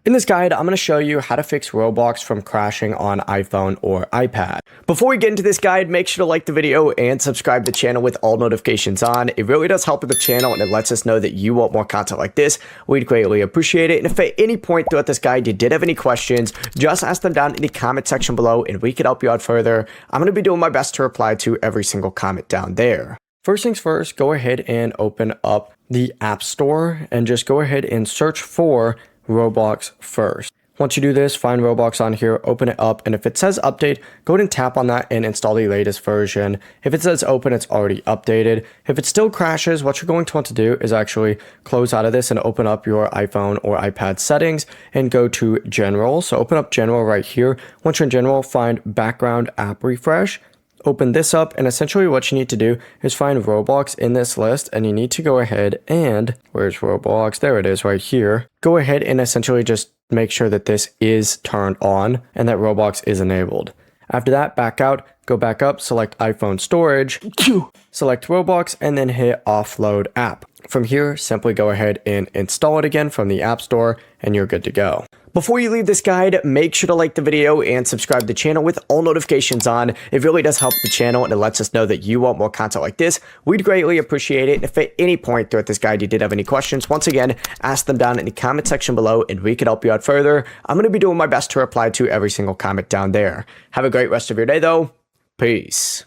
In this guide, I'm going to show you how to fix Roblox from crashing on iPhone or iPad. Before we get into this guide, make sure to like the video and subscribe to the channel with all notifications on. It really does help with the channel and it lets us know that you want more content like this. We'd greatly appreciate it. And if at any point throughout this guide you did have any questions, just ask them down in the comment section below and we could help you out further. I'm going to be doing my best to reply to every single comment down there. First things first, go ahead and open up the App Store and just go ahead and search for Roblox first. Once you do this, find Roblox on here, open it up, and if it says update, go ahead and tap on that and install the latest version. If it says open, it's already updated. If it still crashes, what you're going to want to do is actually close out of this and open up your iPhone or iPad settings and go to General. So open up General right here. Once you're in General, find Background App Refresh. Open this up, and essentially what you need to do is find Roblox in this list, and you need to go ahead and, where's Roblox? There it is right here. Go ahead and essentially just make sure that this is turned on and that Roblox is enabled. After that, back out, go back up, select iPhone storage, select Roblox, and then hit offload app. From here, simply go ahead and install it again from the App Store, and you're good to go. Before you leave this guide, make sure to like the video and subscribe to the channel with all notifications on. It really does help the channel and it lets us know that you want more content like this. We'd greatly appreciate it. And if at any point throughout this guide you did have any questions, once again, ask them down in the comment section below and we could help you out further. I'm going to be doing my best to reply to every single comment down there. Have a great rest of your day though. Peace.